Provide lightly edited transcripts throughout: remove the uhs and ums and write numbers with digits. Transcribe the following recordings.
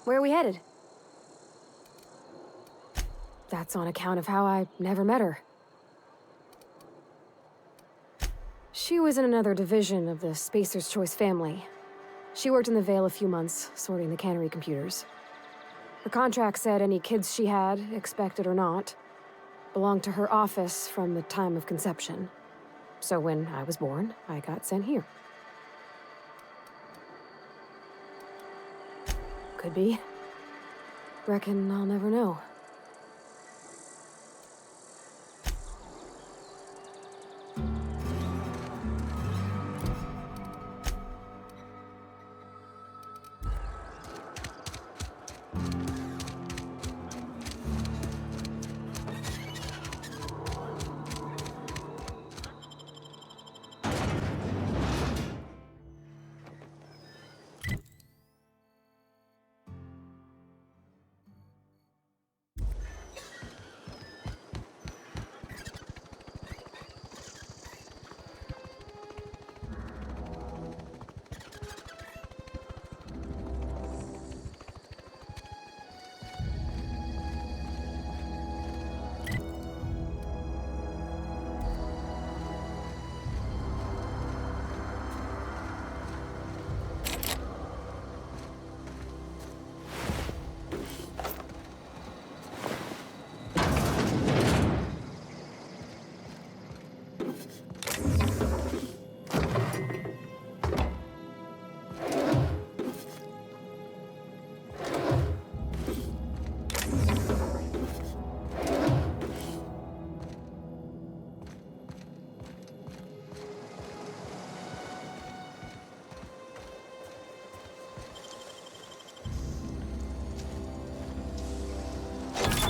Where are we headed? That's on account of how I never met her. She was in another division of the Spacer's Choice family. She worked in the Vale a few months, sorting the cannery computers. Her contract said any kids she had, expected or not, belonged to her office from the time of conception. So when I was born, I got sent here. Could be. Reckon I'll never know.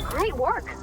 Great work!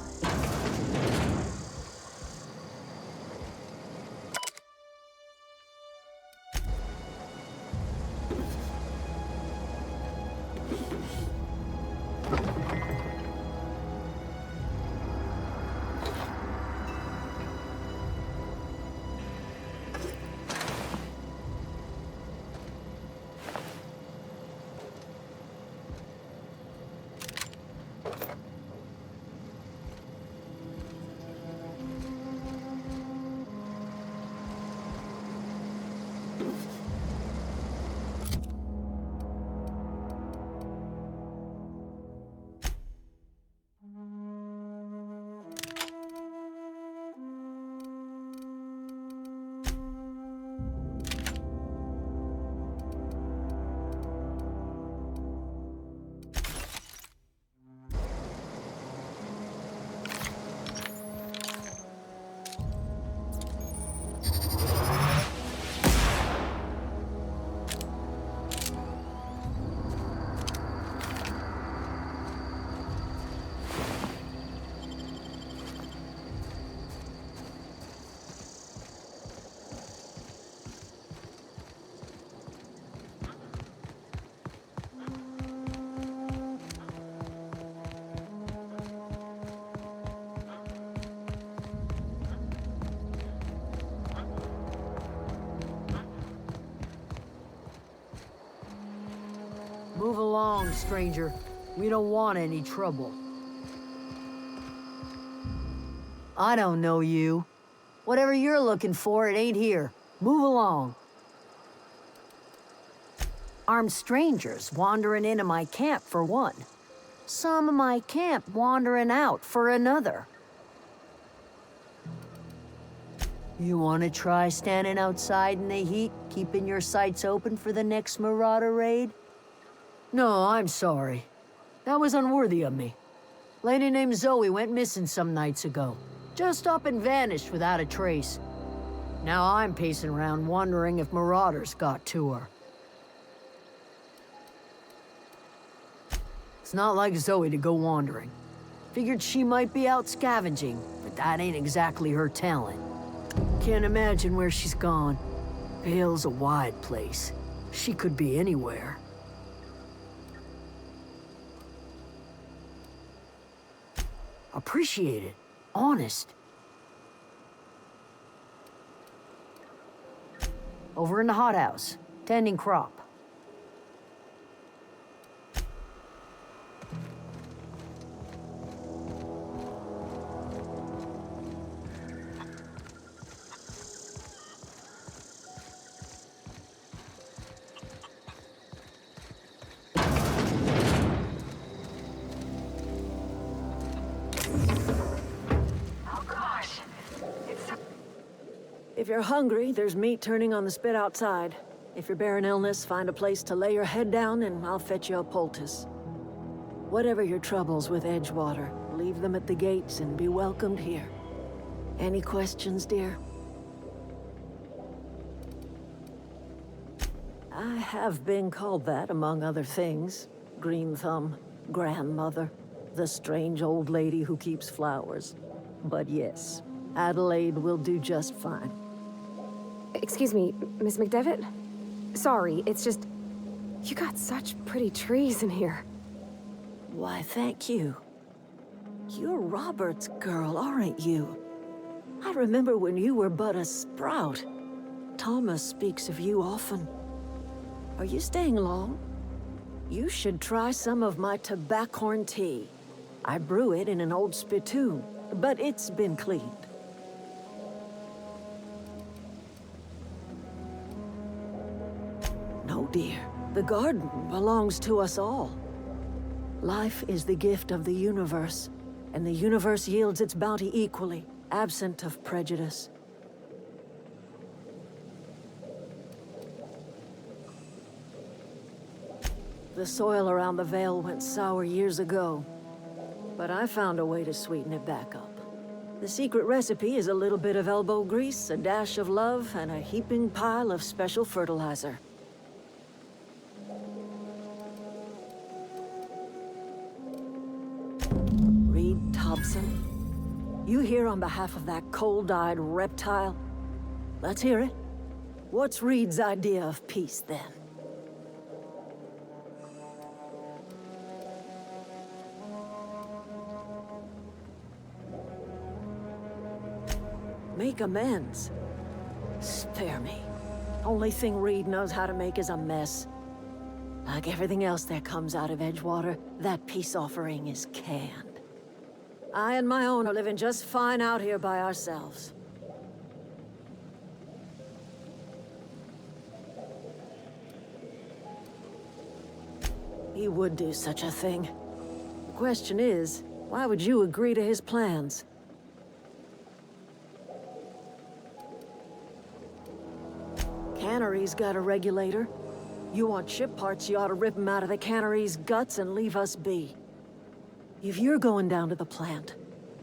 Move along, stranger. We don't want any trouble. I don't know you. Whatever you're looking for, it ain't here. Move along. Armed strangers wandering into my camp for one. Some of my camp wandering out for another. You want to try standing outside in the heat, keeping your sights open for the next marauder raid? No, I'm sorry. That was unworthy of me. Lady named Zoe went missing some nights ago. Just up and vanished without a trace. Now I'm pacing around wondering if marauders got to her. It's not like Zoe to go wandering. Figured she might be out scavenging, but that ain't exactly her talent. Can't imagine where she's gone. Vale's a wide place. She could be anywhere. Appreciate it. Honest. Over in the hothouse, tending crop. If you're hungry, there's meat turning on the spit outside. If you're bearing illness, find a place to lay your head down and I'll fetch you a poultice. Whatever your troubles with Edgewater, leave them at the gates and be welcomed here. Any questions, dear? I have been called that, among other things. Green Thumb, grandmother, the strange old lady who keeps flowers. But yes, Adelaide will do just fine. Excuse me, Miss McDevitt? Sorry, it's just... You got such pretty trees in here. Why, thank you. You're Robert's girl, aren't you? I remember when you were but a sprout. Thomas speaks of you often. Are you staying long? You should try some of my tobaccorn tea. I brew it in an old spittoon, but it's been cleaned. No, dear. The garden belongs to us all. Life is the gift of the universe, and the universe yields its bounty equally, absent of prejudice. The soil around the Vale went sour years ago, but I found a way to sweeten it back up. The secret recipe is a little bit of elbow grease, a dash of love, and a heaping pile of special fertilizer. Reed Thompson, you here on behalf of that cold-eyed reptile? Let's hear it. What's Reed's idea of peace, then? Make amends. Spare me. Only thing Reed knows how to make is a mess. Like everything else that comes out of Edgewater, that peace offering is canned. I and my own are living just fine out here by ourselves. He would do such a thing. The question is, why would you agree to his plans? Cannery's got a regulator. You want ship parts, you ought to rip them out of the cannery's guts and leave us be. If you're going down to the plant,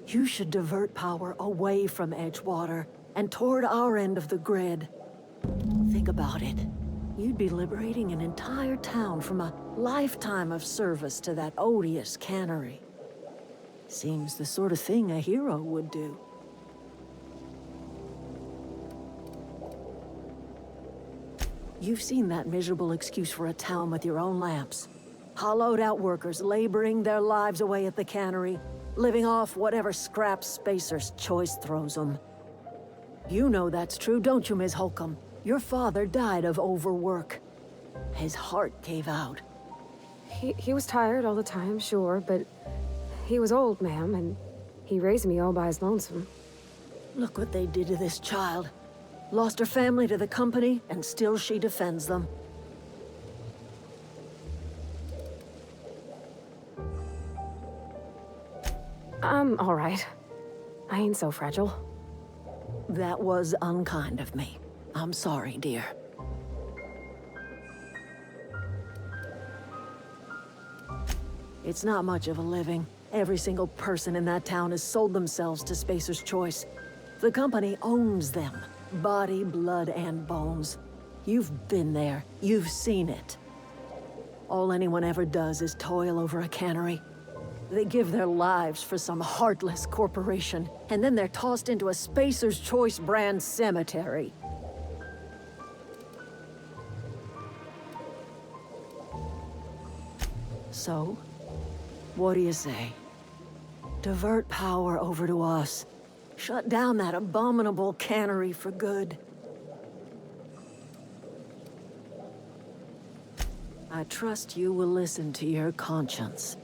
you should divert power away from Edgewater and toward our end of the grid. Think about it. You'd be liberating an entire town from a lifetime of service to that odious cannery. Seems the sort of thing a hero would do. You've seen that miserable excuse for a town with your own lamps. Hollowed-out workers laboring their lives away at the cannery, living off whatever scraps Spacer's Choice throws them. You know that's true, don't you, Ms. Holcomb? Your father died of overwork. His heart gave out. He was tired all the time, sure, but he was old, ma'am, and he raised me all by his lonesome. Look what they did to this child. Lost her family to the company, and still she defends them. I'm all right. I ain't so fragile. That was unkind of me. I'm sorry, dear. It's not much of a living. Every single person in that town has sold themselves to Spacer's Choice. The company owns them. Body, blood, and bones. You've been there. You've seen it. All anyone ever does is toil over a cannery. They give their lives for some heartless corporation, and then they're tossed into a Spacer's Choice brand cemetery. So, what do you say? Divert power over to us. Shut down that abominable cannery for good. I trust you will listen to your conscience.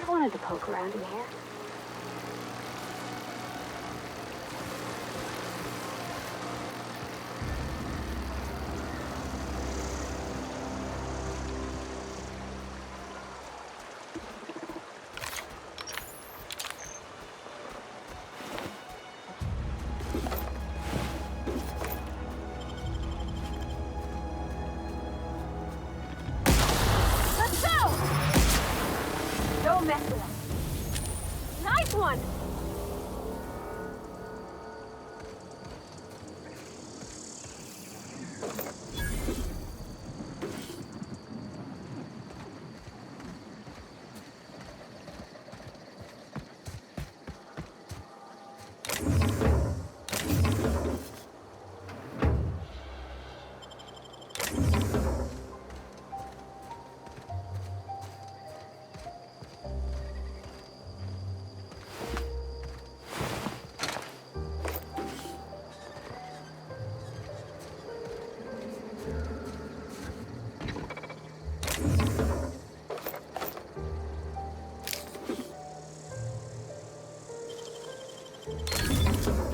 always wanted to poke around in here. Don't mess with us. Nice one!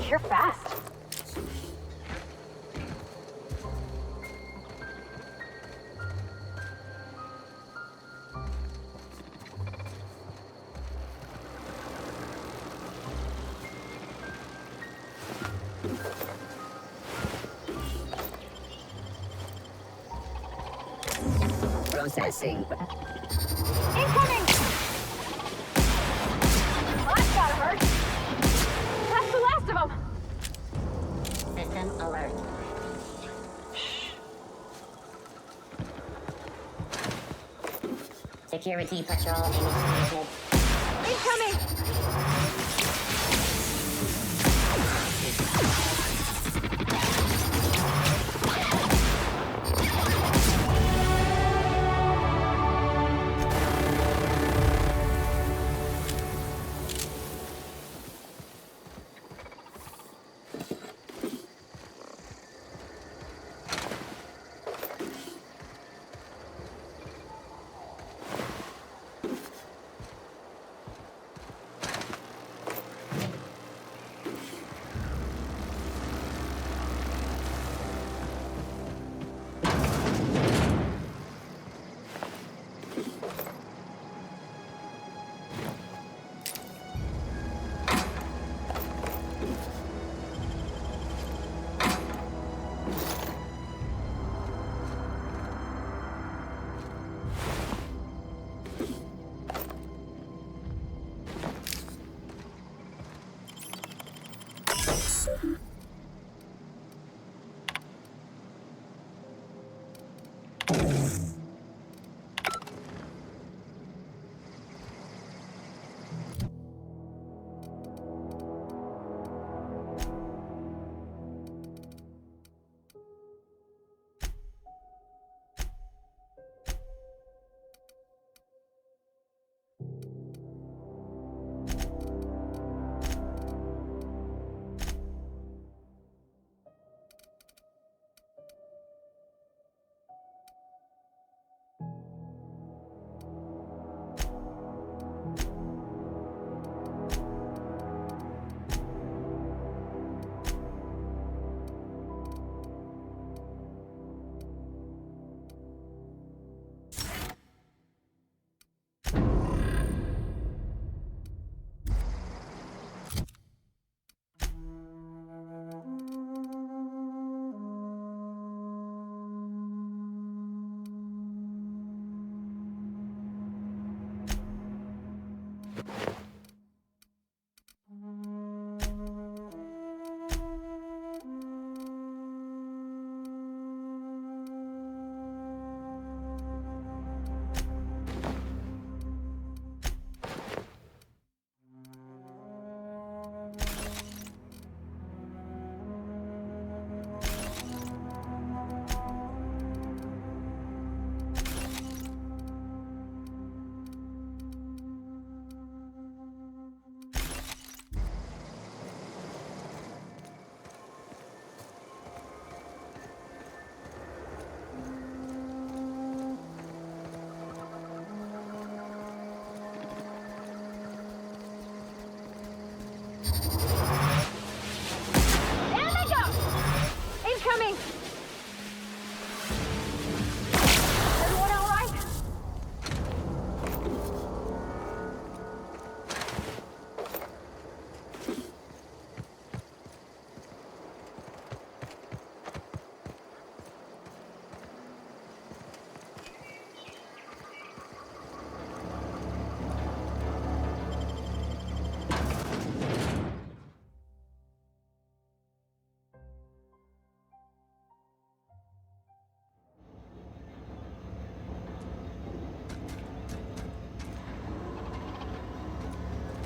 You're fast. Processing. Incoming! Well, that's gotta hurt. That's the last of them. System alert. Security patrol initiated. Incoming!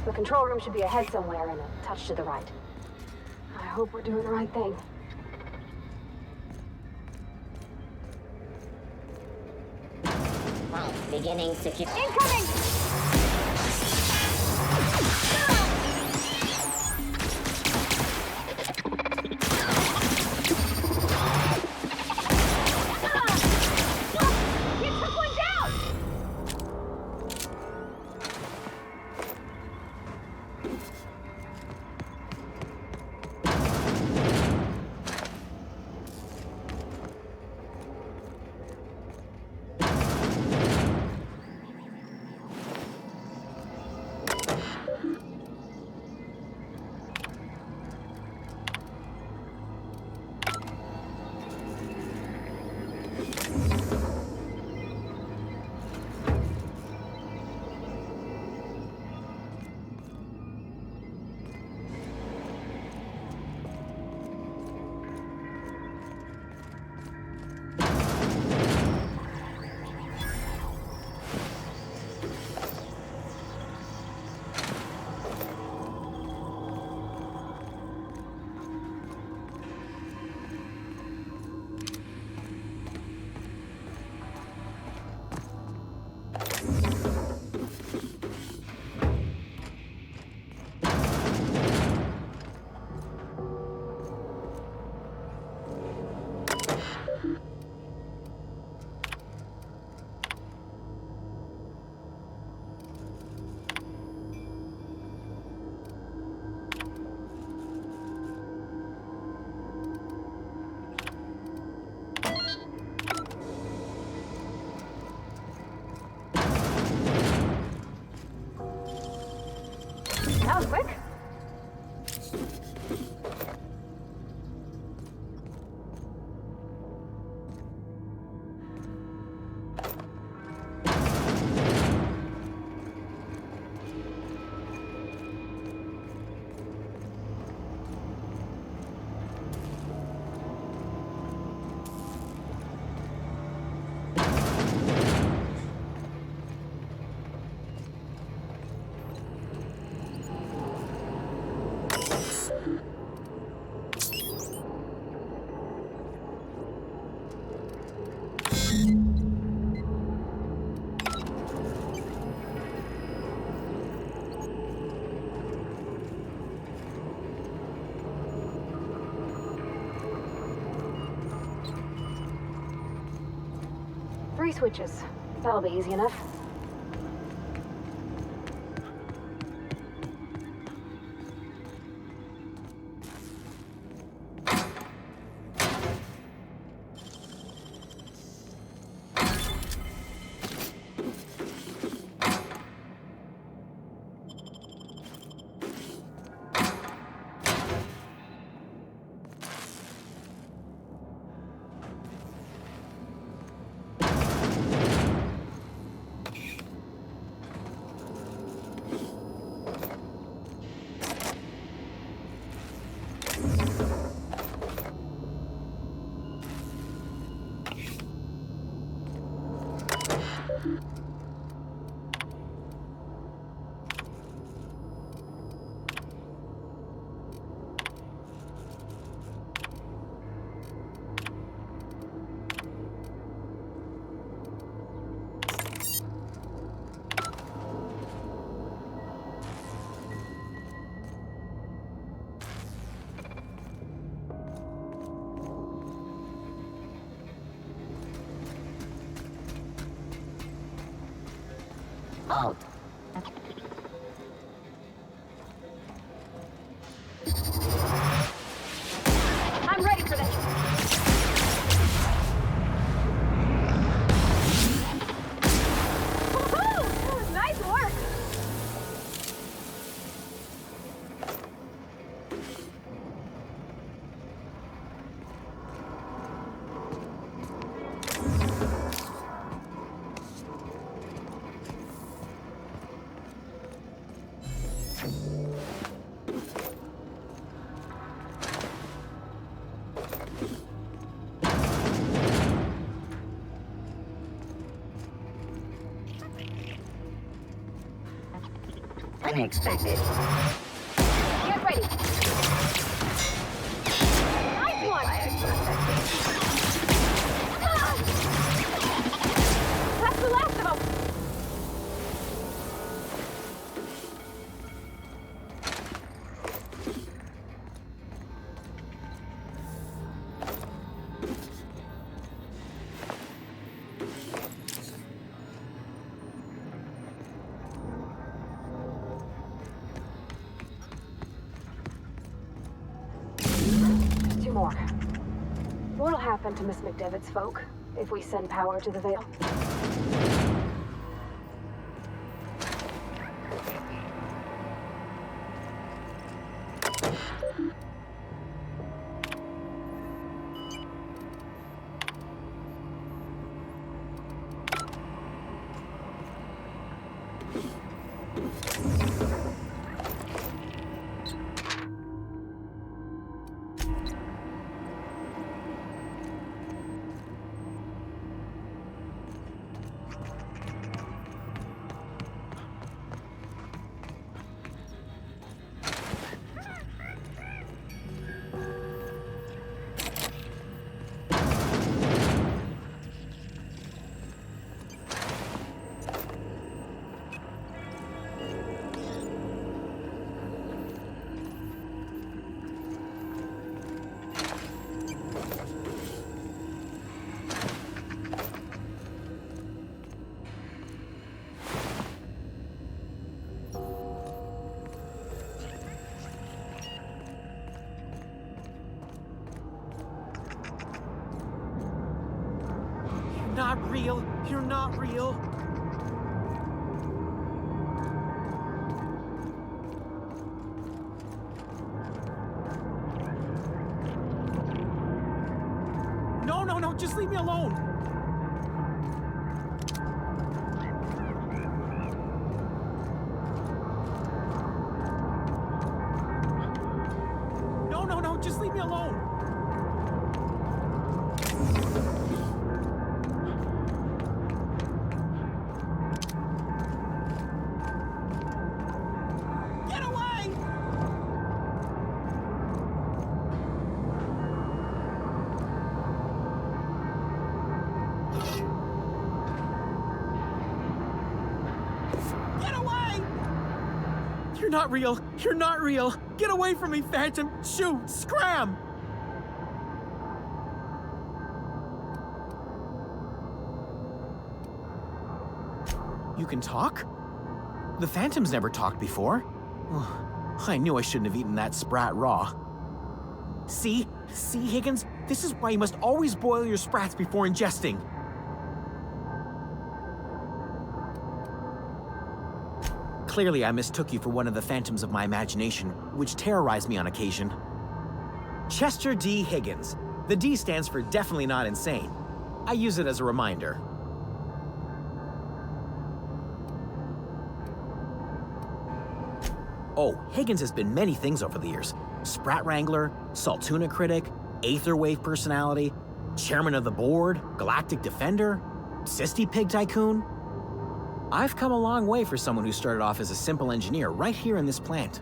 The control room should be ahead somewhere and a touch to the right. I hope we're doing the right thing. Well, beginning secure. Incoming! You took one down! That was quick. Three switches. That'll be easy enough. Alt. I'm ready for this. Woohoo! Nice work. I expected. Get ready. Nice one. Ah! That's the last of them. Two more. What'll happen to Miss McDevitt's folk if we send power to the Vale? Not real. You're not real. No, just leave me alone. No, just leave me alone. You're not real. You're not real. Get away from me, Phantom. Shoot. Scram. You can talk? The Phantom's never talked before. I knew I shouldn't have eaten that sprat raw. See, Higgins? This is why you must always boil your sprats before ingesting. Clearly, I mistook you for one of the phantoms of my imagination, which terrorized me on occasion. Chester D. Higgins. The D stands for definitely not insane. I use it as a reminder. Oh, Higgins has been many things over the years. Sprat Wrangler, Saltuna critic, Aetherwave personality, chairman of the board, galactic defender, Sisty Pig tycoon. I've come a long way for someone who started off as a simple engineer right here in this plant.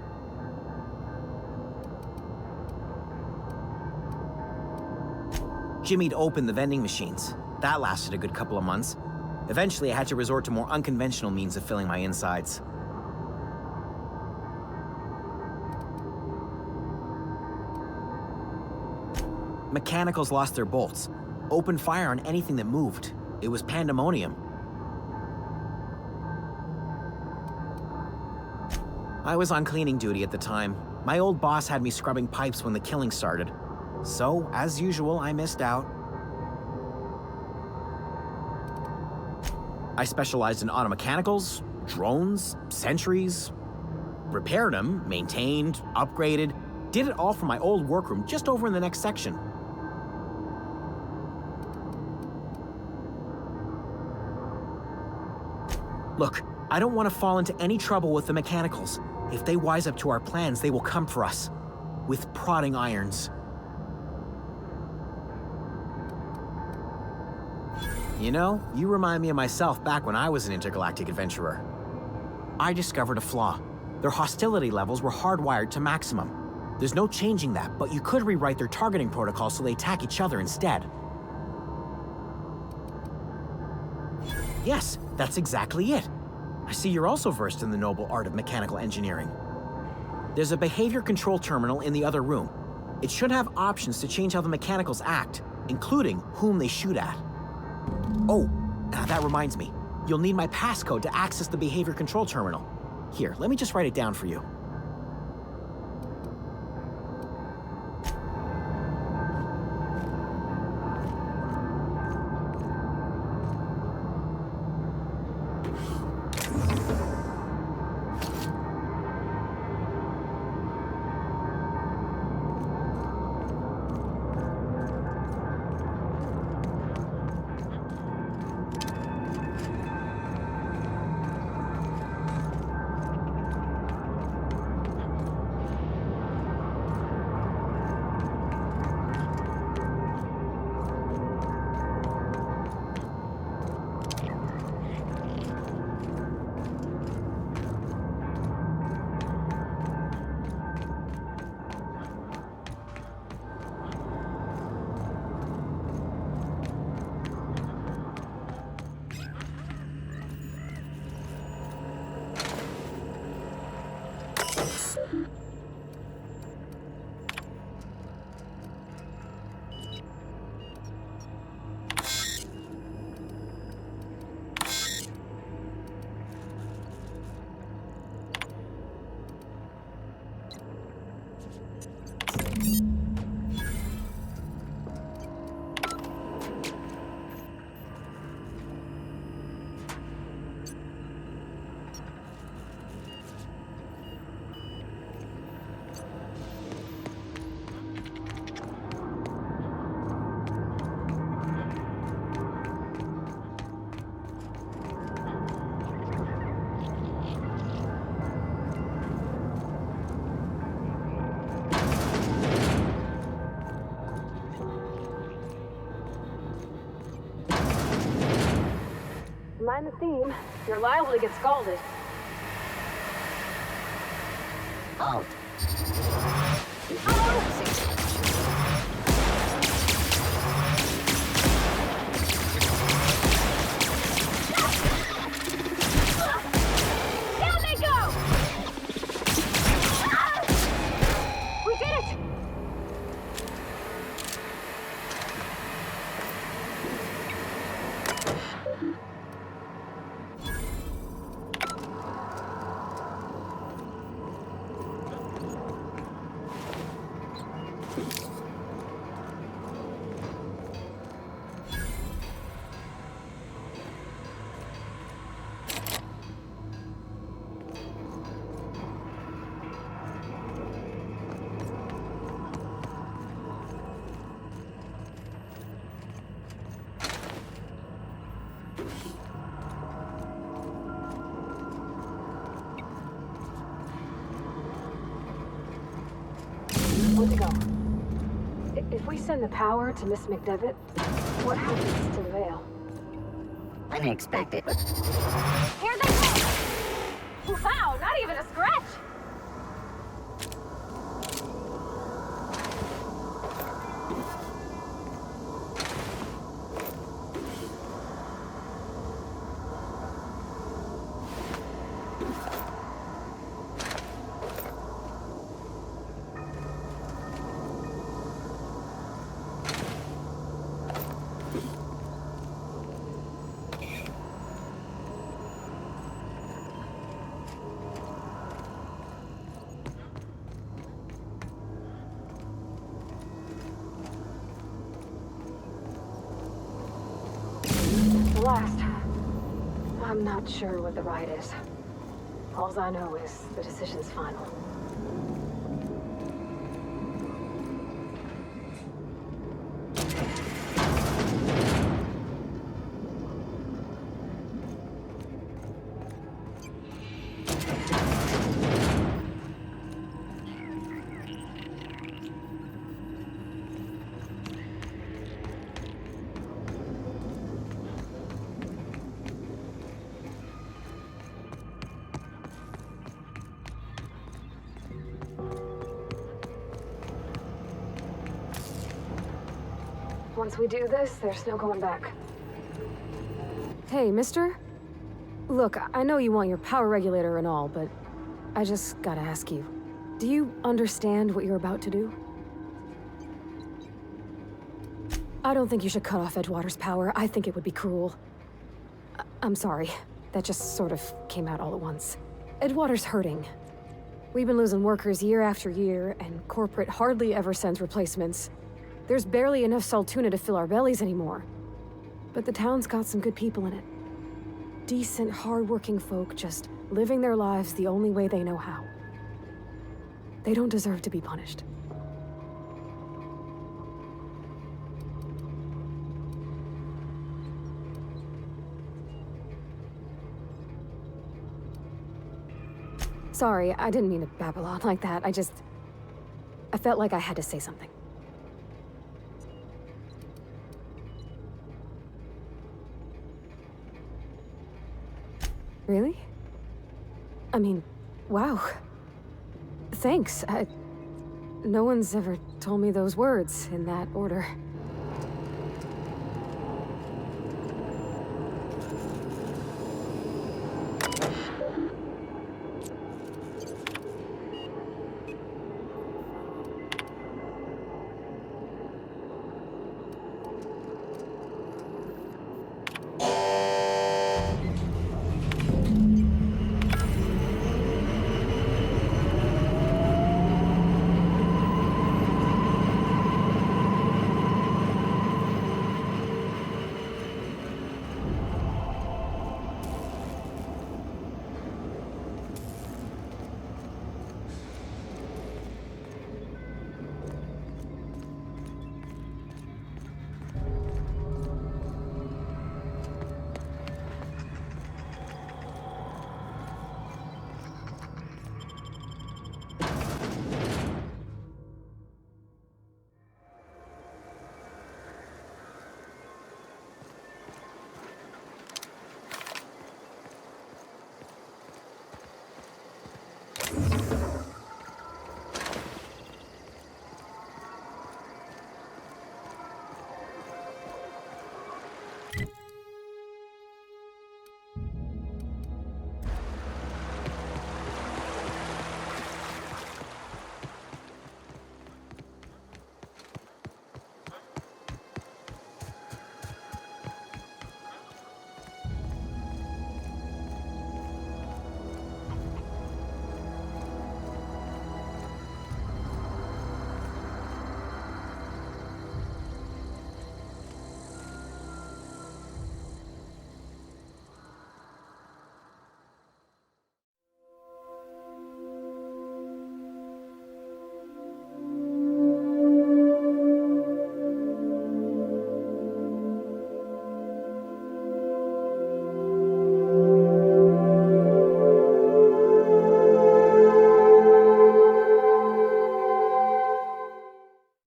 Jimmy'd opened the vending machines. That lasted a good couple of months. Eventually, I had to resort to more unconventional means of filling my insides. Mechanicals lost their bolts. Opened fire on anything that moved. It was pandemonium. I was on cleaning duty at the time. My old boss had me scrubbing pipes when the killing started. So, as usual, I missed out. I specialized in automechanicals, drones, sentries. Repaired them, maintained, upgraded. Did it all from my old workroom just over in the next section. Look, I don't want to fall into any trouble with the mechanicals. If they wise up to our plans, they will come for us. With prodding irons. You know, you remind me of myself back when I was an intergalactic adventurer. I discovered a flaw. Their hostility levels were hardwired to maximum. There's no changing that, but you could rewrite their targeting protocol so they attack each other instead. Yes, that's exactly it. I see you're also versed in the noble art of mechanical engineering. There's a behavior control terminal in the other room. It should have options to change how the mechanicals act, including whom they shoot at. Oh, that reminds me. You'll need my passcode to access the behavior control terminal. Here, let me just write it down for you. Mind the theme. You're liable to get scalded. Oh. Down they go! We did it! Where'd to go? If we send the power to Miss McDevitt, what happens to the Veil? Unexpected. Here they come! Wow, not even a scratch! Last. I'm not sure what the right is. All I know is the decision's final. once we do this, there's no going back. Hey, mister? Look, I know you want your power regulator and all, but I just gotta ask you. Do you understand what you're about to do? I don't think you should cut off Edgewater's power. I think it would be cruel. I'm sorry. That just sort of came out all at once. Edgewater's hurting. We've been losing workers year after year, and corporate hardly ever sends replacements. There's barely enough Saltuna to fill our bellies anymore. But the town's got some good people in it. Decent, hard-working folk just living their lives the only way they know how. They don't deserve to be punished. Sorry, I didn't mean to babble on like that. I felt like I had to say something. Really? I mean, wow. Thanks. No one's ever told me those words in that order.